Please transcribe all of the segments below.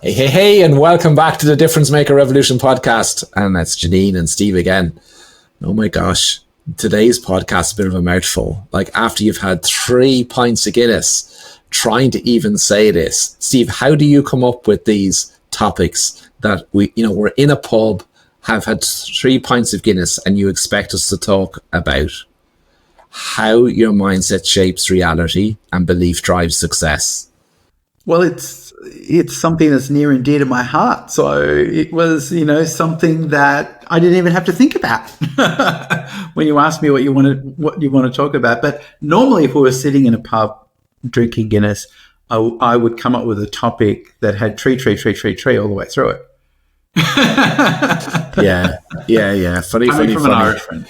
Hey, and welcome back to the Difference Maker Revolution podcast. And that's Jeanine and Steve again. Oh my gosh, today's podcast is a bit of a mouthful. Like after you've had 3 pints of Guinness, trying to even say this. Steve, how do you come up with these topics that we're in a pub, have had 3 pints of Guinness, and you expect us to talk about how your mindset shapes reality and belief drives success? Well, it's something that's near and dear to my heart. So it was, something that I didn't even have to think about when you asked me what you want to talk about. But normally, if we were sitting in a pub drinking Guinness, I would come up with a topic that had tree all the way through it. Yeah. Funny. From an Irish friend.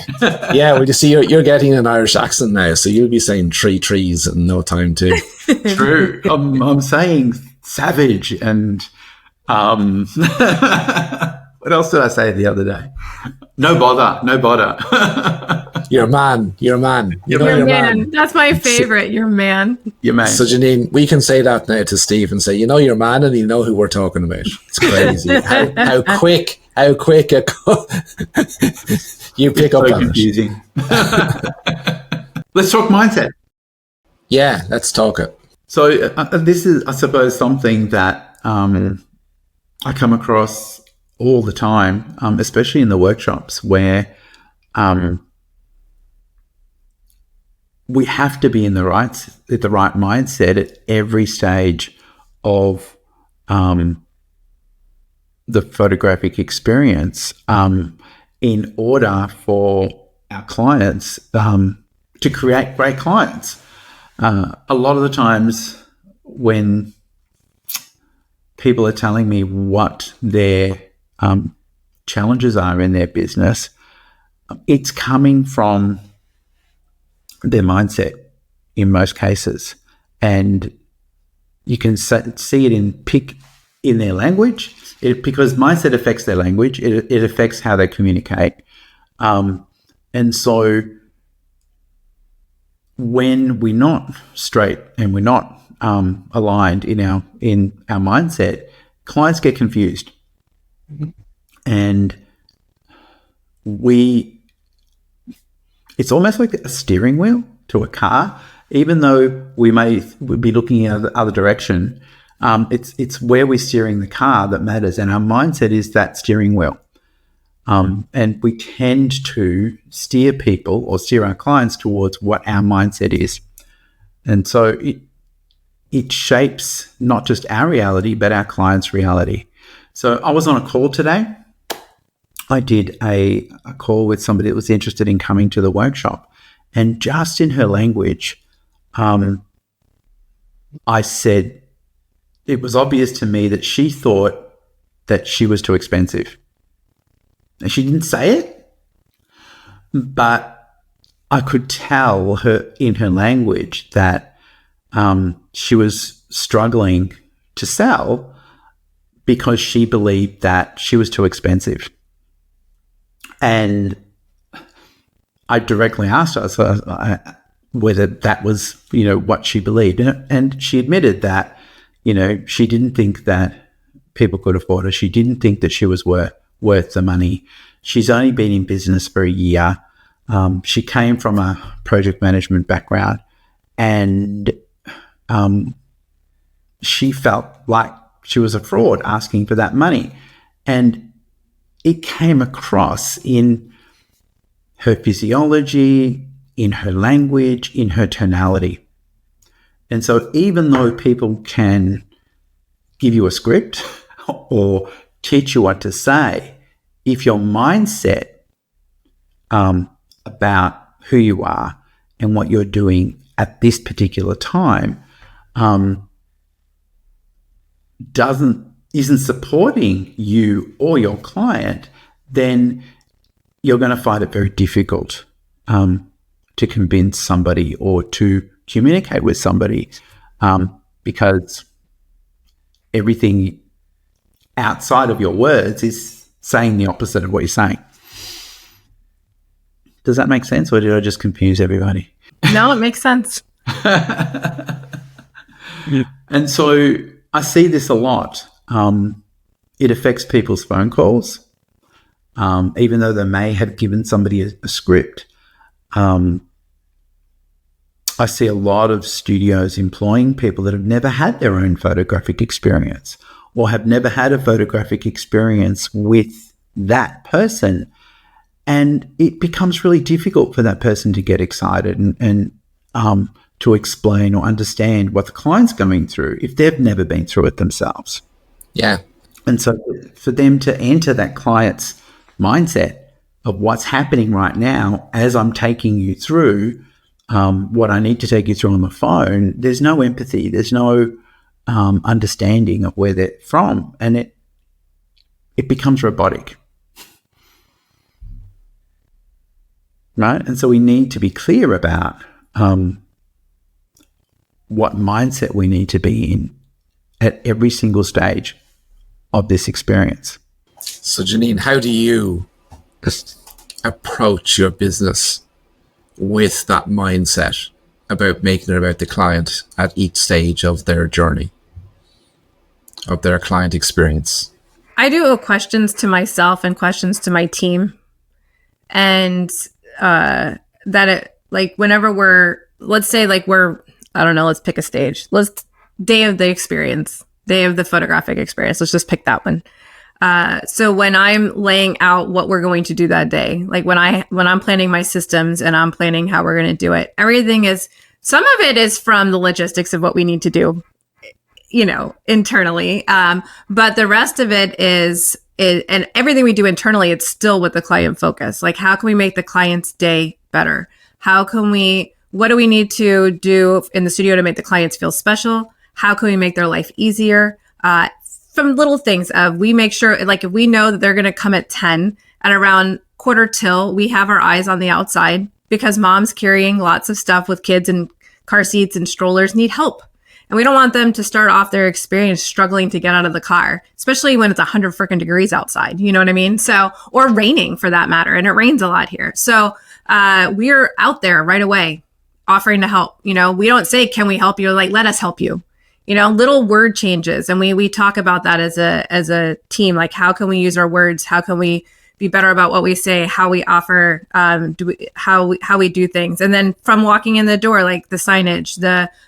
Yeah, well, you see, you're getting an Irish accent now, so you'll be saying 3 trees in no time too. True. I'm saying savage and what else did I say the other day? No bother. You're a man. You're man. That's my favorite. You're man. So Jeanine, we can say that now to Steve and say, you're man, and you know who we're talking about. It's crazy. how quick you pick up on confusing. Let's talk mindset. Yeah, let's talk it. So this is, I suppose, something that I come across all the time, especially in the workshops where we have to be in the right mindset at every stage of the photographic experience in order for our clients to create great clients. A lot of the times when people are telling me what their challenges are in their business, it's coming from their mindset in most cases. And you can see it in their language, because mindset affects their language. It affects how they communicate. And so when we're not straight and we're not aligned in our mindset, clients get confused. Mm-hmm. And it's almost like a steering wheel to a car. Even though we may be looking in the other direction, it's where we're steering the car that matters, and our mindset is that steering wheel. And we tend to steer people or steer our clients towards what our mindset is. And so it shapes not just our reality, but our clients' reality. So I was on a call today. I did a call with somebody that was interested in coming to the workshop. And just in her language, I said, it was obvious to me that she thought that she was too expensive. And she didn't say it, but I could tell her in her language that she was struggling to sell because she believed that she was too expensive. And I directly asked her whether that was, what she believed. And she admitted that, she didn't think that people could afford her. She didn't think that she was worth the money. She's only been in business for a year. She came from a project management background, and she felt like she was a fraud asking for that money. And it came across in her physiology, in her language, in her tonality. And so even though people can give you a script or teach you what to say, if your mindset about who you are and what you're doing at this particular time isn't supporting you or your client, then you're going to find it very difficult to convince somebody or to communicate with somebody because everything outside of your words is saying the opposite of what you're saying. Does that make sense, or did I just confuse everybody? No, it makes sense. And so I see this a lot It affects people's phone calls, even though they may have given somebody a script. I see a lot of studios employing people that have never had their own photographic experience or have never had a photographic experience with that person. And it becomes really difficult for that person to get excited and to explain or understand what the client's going through if they've never been through it themselves. Yeah. And so for them to enter that client's mindset of what's happening right now as I'm taking you through what I need to take you through on the phone, there's no empathy, there's no understanding of where they're from, and it becomes robotic. Right? And so we need to be clear about what mindset we need to be in at every single stage of this experience. So, Jeanine, how do you approach your business with that mindset about making it about the client at each stage of their journey, of their client experience? I do questions to myself and questions to my team. And that it, like, whenever let's say I don't know, let's pick a stage. Day of the experience, day of the photographic experience. Let's just pick that one. So when I'm laying out what we're going to do that day, like when I'm planning my systems and I'm planning how we're going to do it, some of it is from the logistics of what we need to do, internally. But the rest of it is, and everything we do internally, it's still with the client focus. Like, how can we make the client's day better? What do we need to do in the studio to make the clients feel special? How can we make their life easier? From little things of, we make sure, like, if we know that they're going to come at 10, at around quarter till, we have our eyes on the outside, because moms carrying lots of stuff with kids and car seats and strollers need help. And we don't want them to start off their experience struggling to get out of the car, especially when it's 100 freaking degrees outside. You know what I mean? So, or raining for that matter. And it rains a lot here. So we're out there right away offering to help. We don't say, can we help you? Like, let us help you. Little word changes. And we talk about that as a team. Like, how can we use our words? How can we be better about what we say, how we offer, how we do things. And then from walking in the door, like the signage,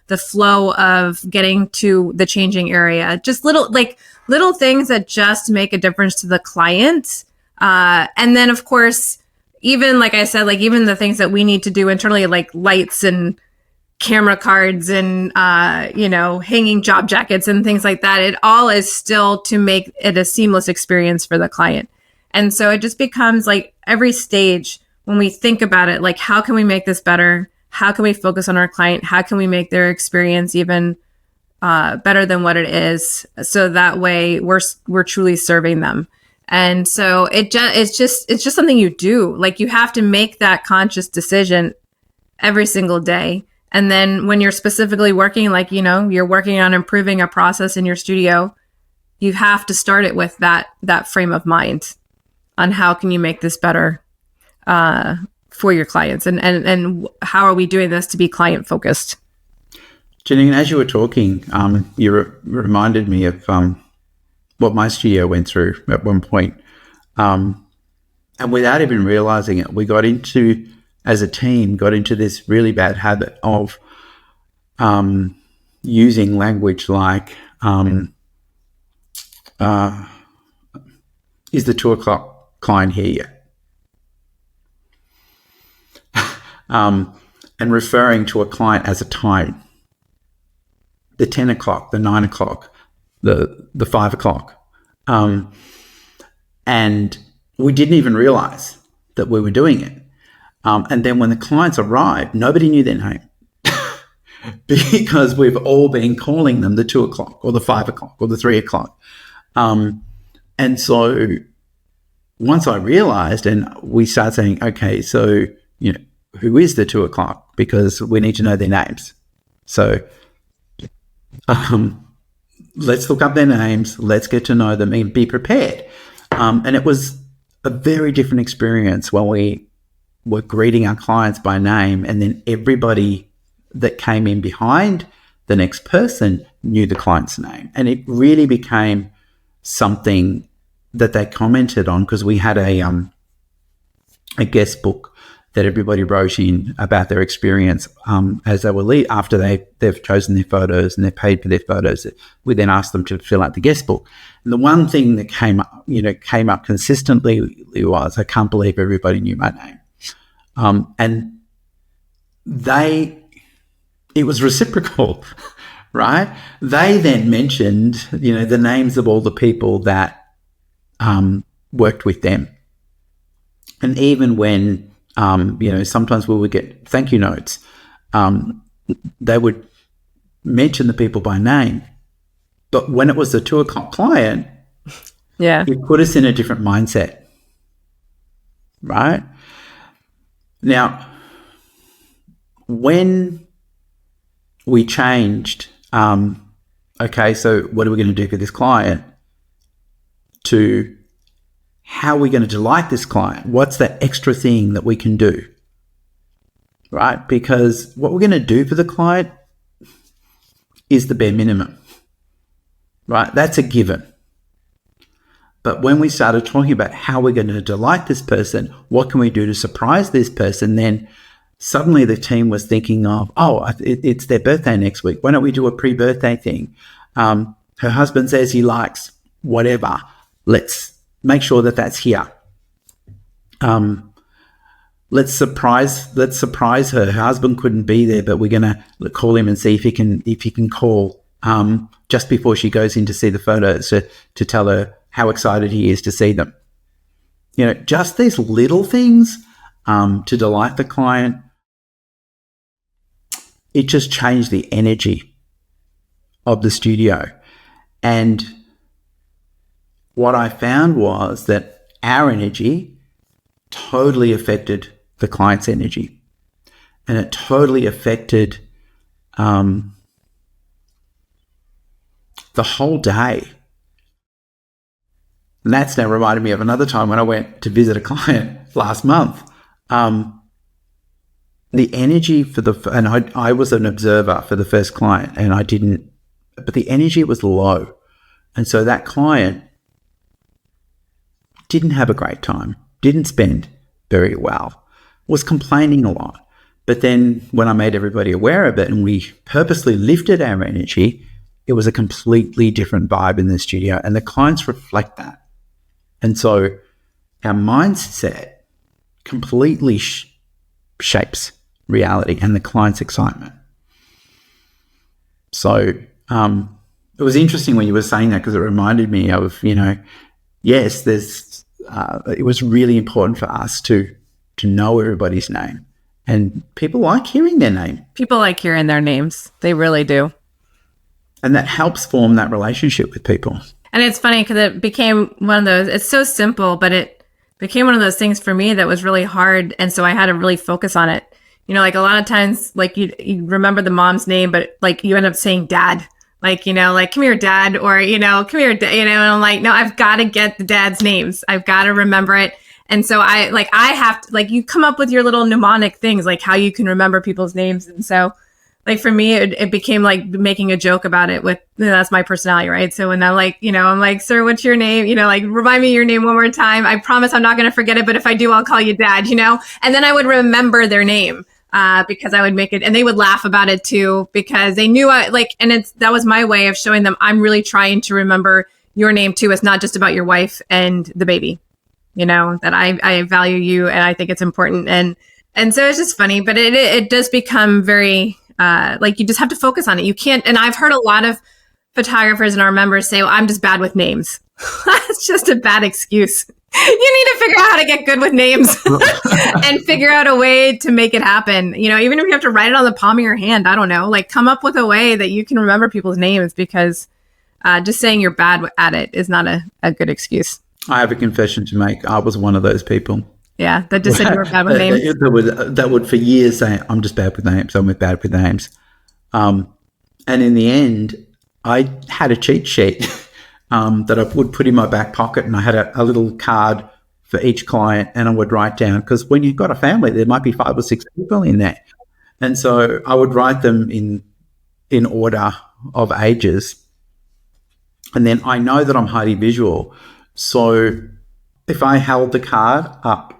the flow of getting to the changing area, just little things that just make a difference to the client. And then of course, even like I said, like even the things that we need to do internally, like lights and camera cards and, hanging job jackets and things like that. It all is still to make it a seamless experience for the client. And so it just becomes like every stage when we think about it, like, how can we make this better? How can we focus on our client? How can we make their experience even better than what it is? So that way we're truly serving them. And so it's just something you do. Like, you have to make that conscious decision every single day. And then when you're specifically working, like, you're working on improving a process in your studio, you have to start it with that frame of mind on how can you make this better for your clients, and how are we doing this to be client focused. Jeanine, as you were talking, you reminded me of what my studio went through at one point. And without even realizing it, we as a team, got into this really bad habit of using language like, is the 2:00 client here yet? And referring to a client as a time. The 10 o'clock, the 9 o'clock, the 5 o'clock. And we didn't even realize that we were doing it. And then when the clients arrived, nobody knew their name because we've all been calling them the 2 o'clock or the 5 o'clock or the 3 o'clock. And so once I realized, and we started saying, okay, so, who is the 2 o'clock? Because we need to know their names. So let's look up their names. Let's get to know them and be prepared. And it was a very different experience when we were greeting our clients by name, and then everybody that came in behind the next person knew the client's name. And it really became something that they commented on, because we had a guest book that everybody wrote in about their experience as they were after they've chosen their photos and they've paid for their photos. We then asked them to fill out the guest book. And the one thing that came up consistently was, I can't believe everybody knew my name. And it was reciprocal, right? They then mentioned, the names of all the people that worked with them. And even when, sometimes we would get thank you notes, they would mention the people by name. But when it was the 2 o'clock client, it put us in a different mindset, right? Now, when we changed, okay, so what are we going to do for this client, to how are we going to delight this client? What's that extra thing that we can do, right? Because what we're going to do for the client is the bare minimum, right? That's a given. But when we started talking about how we're going to delight this person, what can we do to surprise this person, then suddenly the team was thinking of, it's their birthday next week. Why don't we do a pre-birthday thing? Her husband says he likes whatever. Let's make sure that that's here. Let's surprise her. Her husband couldn't be there, but we're going to call him and see if he can call just before she goes in to see the photos to tell her how excited he is to see them. Just these little things to delight the client. It just changed the energy of the studio. And what I found was that our energy totally affected the client's energy. And it totally affected the whole day. And that's now reminded me of another time when I went to visit a client last month. The energy and I was an observer for the first client, and but the energy was low. And so that client didn't have a great time, didn't spend very well, was complaining a lot. But then when I made everybody aware of it and we purposely lifted our energy, it was a completely different vibe in the studio, and the clients reflect that. And so our mindset completely shapes reality and the client's excitement. So it was interesting when you were saying that, because it reminded me of, yes, it was really important for us to know everybody's name. And people like hearing their name. People like hearing their names. They really do. And that helps form that relationship with people. And it's funny because it became one of those, it's so simple, but it became one of those things for me that was really hard. And so I had to really focus on it. Like a lot of times, like you remember the mom's name, but like you end up saying dad, like, come here, dad, or, come here, and I'm like, no, I've got to get the dad's names. I've got to remember it. And so I have to, you come up with your little mnemonic things, like how you can remember people's names. And so like for me, it became like making a joke about it with, that's my personality, right? So when I'm like, sir, what's your name? Remind me your name one more time. I promise I'm not going to forget it, but if I do, I'll call you dad, and then I would remember their name. Because I would make it, and they would laugh about it too, because they knew that was my way of showing them I'm really trying to remember your name too. It's not just about your wife and the baby, that I value you and I think it's important. And so it's just funny, but it does become very, you just have to focus on it. You can't, and I've heard a lot of photographers and our members say, well, I'm just bad with names. That's just a bad excuse. You need to figure out how to get good with names and figure out a way to make it happen. Even if you have to write it on the palm of your hand, I don't know, come up with a way that you can remember people's names, because just saying you're bad at it is not a good excuse. I have a confession to make. I was one of those people. Yeah, that just said you were bad with names. That would for years say, I'm just bad with names. I'm bad with names. And in the end, I had a cheat sheet that I would put in my back pocket, and I had a little card for each client, and I would write down, because when you've got a family, there might be 5 or 6 people in there. And so I would write them in order of ages. And then I know that I'm highly visual. So if I held the card up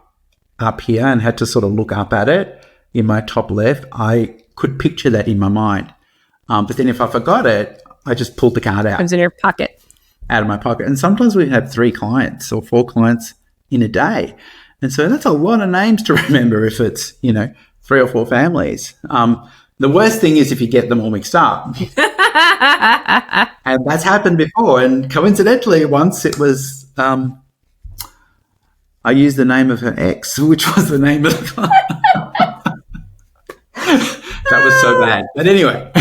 here and had to sort of look up at it in my top left, I could picture that in my mind. But then if I forgot it, I just pulled the card out. Comes in your pocket. Out of my pocket. And sometimes we have 3 clients or 4 clients in a day. And so that's a lot of names to remember if it's, 3 or 4 families. The worst thing is if you get them all mixed up. And that's happened before. And coincidentally, once it was, I used the name of her ex, which was the name of the client. That was so bad. But anyway,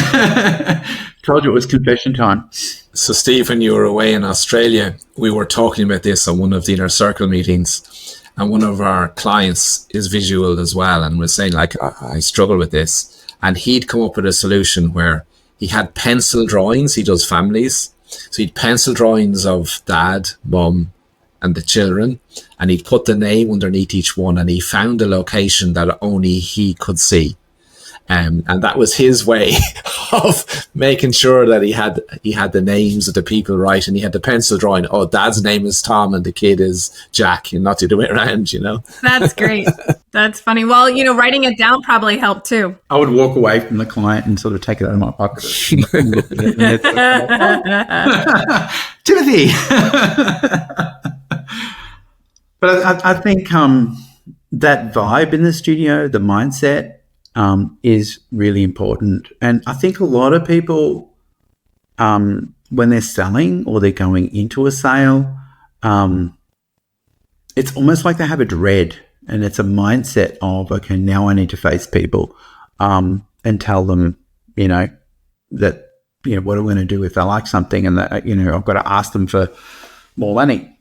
told you it was confession time. So, Steve, when you were away in Australia, we were talking about this on one of the Inner Circle meetings, and one of our clients is visual as well, and was saying, like, I struggle with this. And he'd come up with a solution where he had pencil drawings. He does families. So he'd pencil drawings of dad, mum, and the children, and he'd put the name underneath each one, and he found a location that only he could see. And that was his way of making sure that he had the names of the people right, and he had the pencil drawing. Oh, dad's name is Tom and the kid is Jack, and not the other way around, That's great. That's funny. Well, writing it down probably helped too. I would walk away from the client and sort of take it out of my pocket. Timothy. But I think that vibe in the studio, the mindset, is really important. And I think a lot of people, when they're selling or they're going into a sale, it's almost like they have a dread, and it's a mindset of, okay, now I need to face people and tell them, that, what I'm going to do if they like something, and that, I've got to ask them for more money.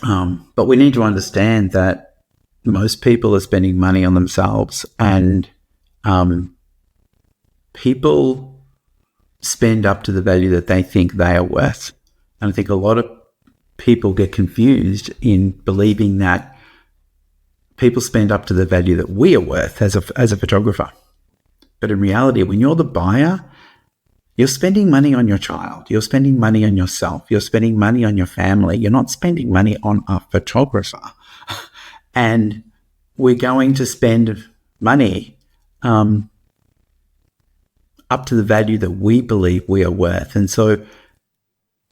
But we need to understand that most people are spending money on themselves, and people spend up to the value that they think they are worth. And I think a lot of people get confused in believing that people spend up to the value that we are worth as a photographer. But in reality, when you're the buyer, you're spending money on your child. You're spending money on yourself. You're spending money on your family. You're not spending money on a photographer. And we're going to spend money up to the value that we believe we are worth. And so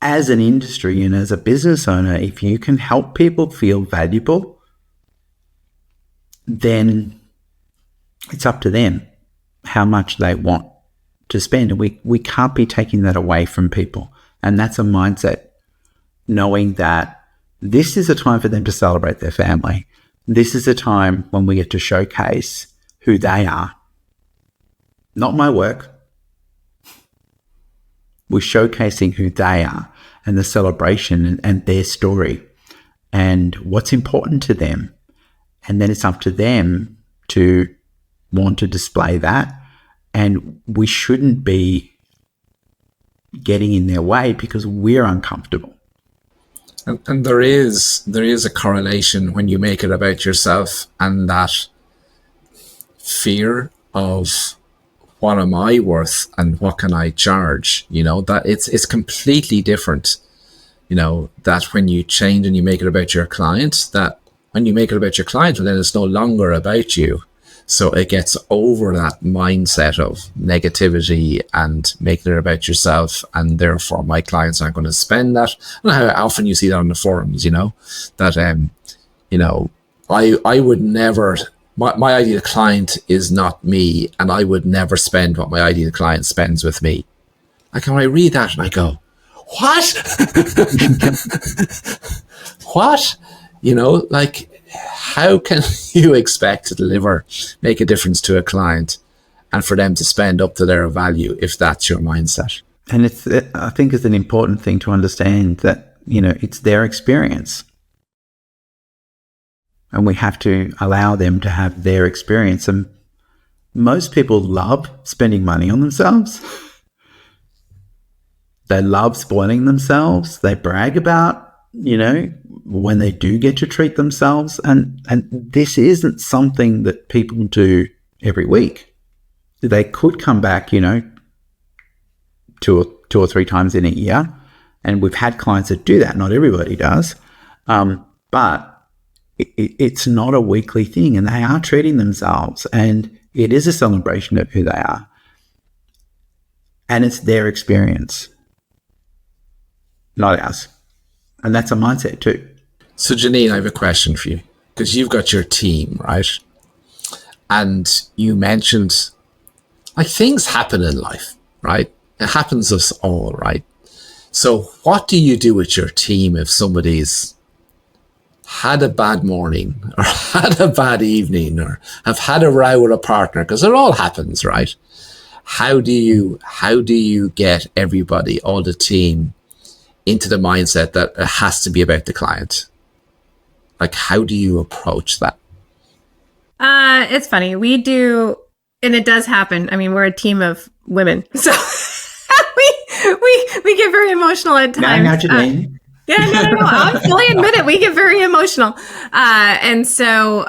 as an industry and as a business owner, if you can help people feel valuable, then it's up to them how much they want to spend. And we can't be taking that away from people. And that's a mindset, knowing that this is a time for them to celebrate their family. This is a time when we get to showcase who they are. Not my work. We're showcasing who they are and the celebration and their story and what's important to them. And then it's up to them to want to display that. And we shouldn't be getting in their way because we're uncomfortable. And there is a correlation when you make it about yourself and that fear of what am I worth and what can I charge, that it's completely different, that when you change and you make it about your client, that when you make it about your client, well, then it's no longer about you. So it gets over that mindset of negativity and making it about yourself, and therefore my clients aren't going to spend that. I don't know how often you see that on the forums, that, I would never, my ideal client is not me, and I would never spend what my ideal client spends with me. Like when I read that and I go, what? What? How can you expect to make a difference to a client and for them to spend up to their value if that's your mindset? And I think it's an important thing to understand that, it's their experience. And we have to allow them to have their experience. And most people love spending money on themselves. They love spoiling themselves. They brag about, when they do get to treat themselves. And this isn't something that people do every week. They could come back, 2 or 3 times in a year And we've had clients that do that. Not everybody does. But it's not a weekly thing, and they are treating themselves, and it is a celebration of who they are. And it's their experience, not ours. And that's a mindset too. So, Jeanine, I have a question for you, because you've got your team, right? And you mentioned, like, things happen in life, right? It happens to us all, right? So what do you do with your team if somebody's had a bad morning or had a bad evening or have had a row with a partner? Because it all happens, right? How do you get everybody, all the team, into the mindset that it has to be about the client? Like, how do you approach that? It's funny. We do, and it does happen. I mean, we're a team of women, so we get very emotional at times. Now, Jeanine. No. I'll fully admit it. We get very emotional. And so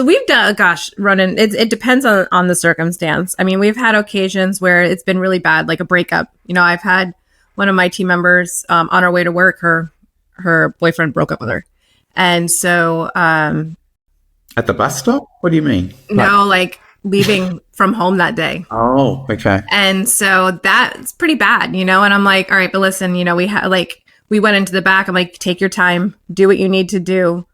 we've done, Ronan, it depends on the circumstance. I mean, we've had occasions where it's been really bad, like a breakup. You know, I've had one of my team members, on our way to work, her boyfriend broke up with her. And so, At the bus stop? What do you mean? No, like leaving from home that day. Oh, okay. And so that's pretty bad, you know? And I'm like, all right, but listen, you know, we went into the back. I'm like, take your time, do what you need to do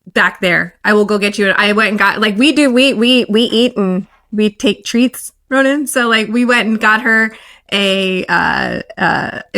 back there. I will go get you. I went and got, like, we eat and we take treats, Ronan. So like we went and got her it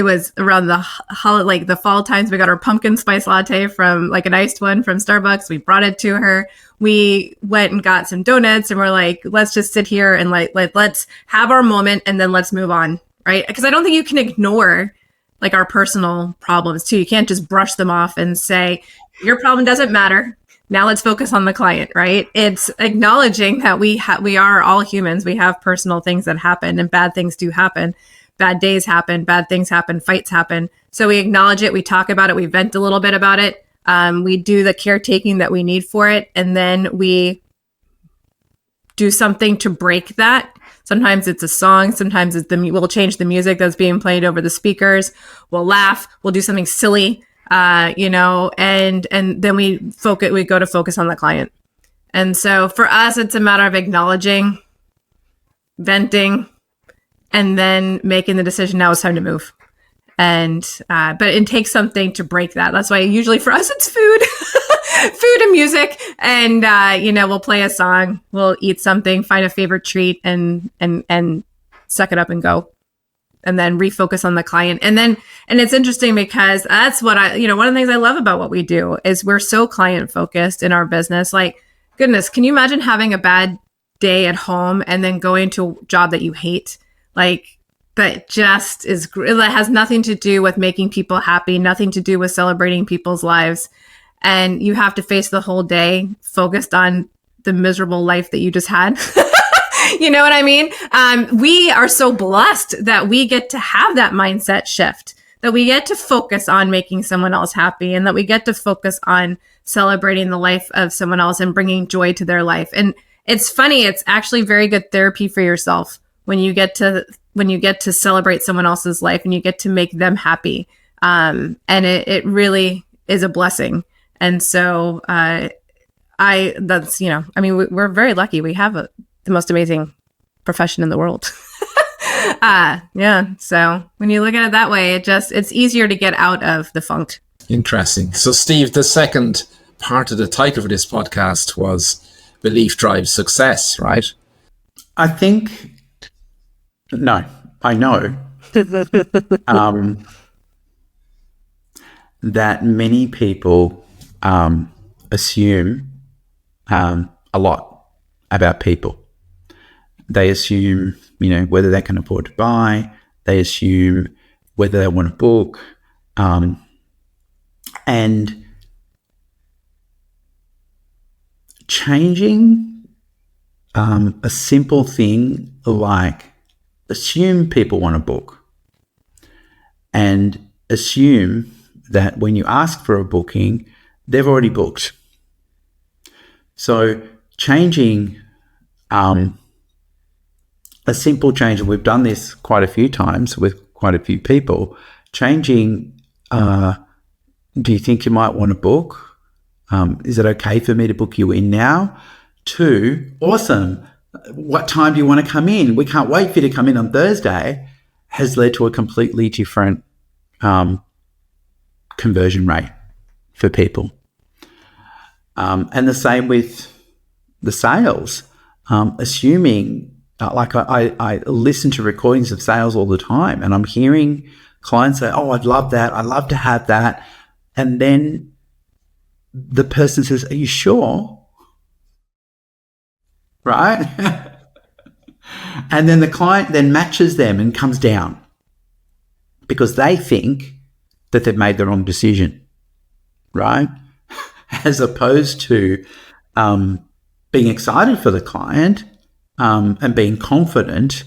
was around the fall times. We got her pumpkin spice latte from, like, an iced one from Starbucks. We brought it to her. We went and got some donuts, and we're like, let's just sit here and let's have our moment, and then let's move on. Right. Because I don't think you can ignore, like, our personal problems too. You can't just brush them off and say, your problem doesn't matter. Now let's focus on the client, right? It's acknowledging that we are all humans. We have personal things that happen, and bad things do happen. Bad days happen, bad things happen, fights happen. So we acknowledge it, we talk about it, we vent a little bit about it. We do the caretaking that we need for it, and then we do something to break that. Sometimes it's a song, sometimes it's we'll change the music that's being played over the speakers. We'll laugh, we'll do something silly. You know, and then we go to focus on the client. And so for us, it's a matter of acknowledging, venting, and then making the decision. Now it's time to move. And, but it takes something to break that. That's why usually for us, it's food and music. And, you know, we'll play a song, we'll eat something, find a favorite treat, and suck it up and go. And then refocus on the client. And it's interesting because that's what one of the things I love about what we do is we're so client focused in our business. Like, goodness, can you imagine having a bad day at home and then going to a job that you hate? Like, that just that has nothing to do with making people happy, nothing to do with celebrating people's lives. And you have to face the whole day focused on the miserable life that you just had. You know what I mean? We are so blessed that we get to have that mindset shift, that we get to focus on making someone else happy, and that we get to focus on celebrating the life of someone else and bringing joy to their life. And it's funny, it's actually very good therapy for yourself when you get to celebrate someone else's life and you get to make them happy. And it really is a blessing. And so we're very lucky. We have the most amazing profession in the world. Yeah. So when you look at it that way, it's easier to get out of the funk. Interesting. So, Steve, the second part of the title for this podcast was Belief Drives Success, right? I know that many people assume a lot about people. They assume, whether they can afford to buy. They assume whether they want to book. And changing a simple thing like assume people want to book, and assume that when you ask for a booking, they've already booked. So changing a simple change, and we've done this quite a few times with quite a few people, changing, do you think you might want to book? Is it okay for me to book you in now? To, awesome. What time do you want to come in? We can't wait for you to come in on Thursday, has led to a completely different conversion rate for people. And the same with the sales. Assuming, I listen to recordings of sales all the time, and I'm hearing clients say, oh, I'd love that. I'd love to have that. And then the person says, are you sure? Right? And then the client then matches them and comes down because they think that they've made the wrong decision, right? As opposed to being excited for the client and being confident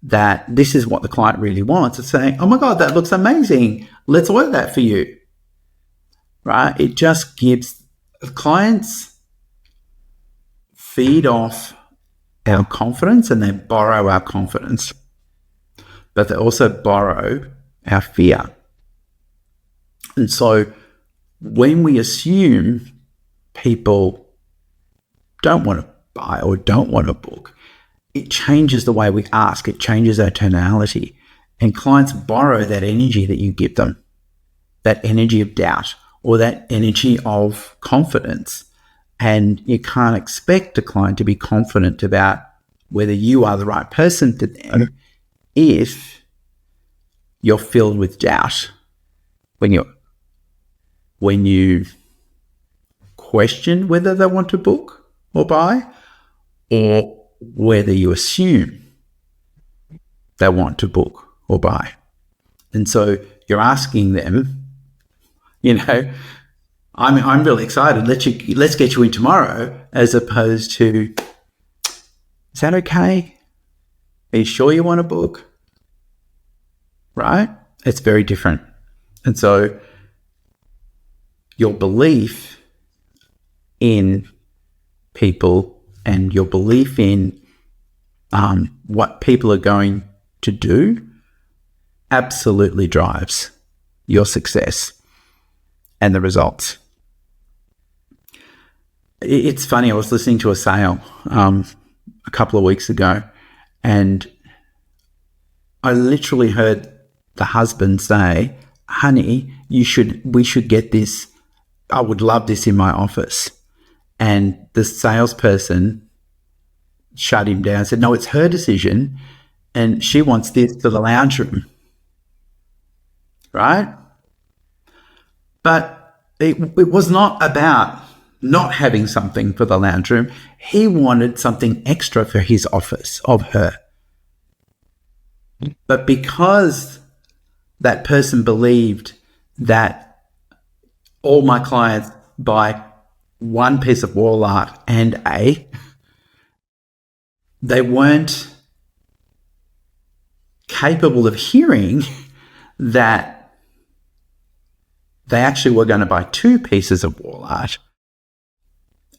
that this is what the client really wants. It's saying, oh my God, that looks amazing. Let's order that for you, right? It just gives clients feed off our confidence and they borrow our confidence, but they also borrow our fear. And so when we assume people don't want to buy or don't want to book, it changes the way we ask. It changes our tonality. And clients borrow that energy that you give them, that energy of doubt or that energy of confidence. And you can't expect a client to be confident about whether you are the right person for them if you're filled with doubt when you question whether they want to book or buy, or whether you assume they want to book or buy. And so you're asking them, I'm really excited. Let's get you in tomorrow, as opposed to, is that okay? Are you sure you want to book? Right? It's very different. And so your belief in people and your belief in what people are going to do absolutely drives your success and the results. It's funny, I was listening to a sale a couple of weeks ago, and I literally heard the husband say, honey, we should get this. I would love this in my office. And the salesperson shut him down, said, no, it's her decision, and she wants this for the lounge room. Right? But it was not about not having something for the lounge room. He wanted something extra for his office of her. But because that person believed that all my clients buy one piece of wall art and they weren't capable of hearing that they actually were going to buy two pieces of wall art.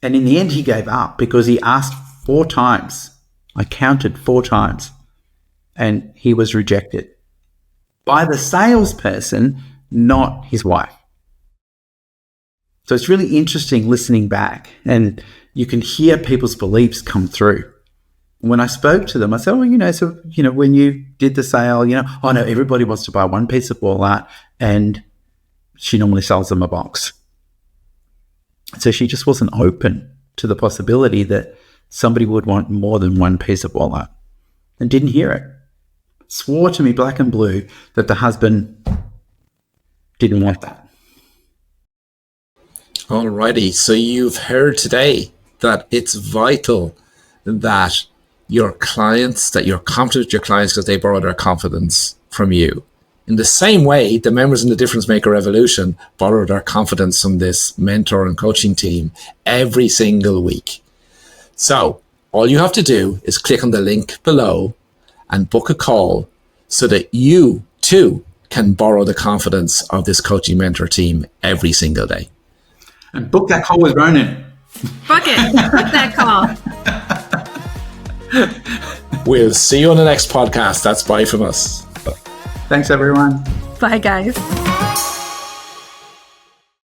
And in the end, he gave up because he asked 4 times. I counted 4 times. And he was rejected by the salesperson, not his wife. So it's really interesting listening back, and you can hear people's beliefs come through. When I spoke to them, I said, when you did the sale, oh no, everybody wants to buy one piece of wall art, and she normally sells them a box. So she just wasn't open to the possibility that somebody would want more than one piece of wall art, and didn't hear it. Swore to me black and blue that the husband didn't want that. Alrighty, so you've heard today that it's vital that your clients, that you're confident with your clients because they borrow their confidence from you. In the same way, the members in the Difference Maker Revolution borrow their confidence from this mentor and coaching team every single week. So all you have to do is click on the link below and book a call so that you too can borrow the confidence of this coaching mentor team every single day. And book that call with Ronan. Book it. Book that call. We'll see you on the next podcast. That's bye from us. Thanks, everyone. Bye, guys.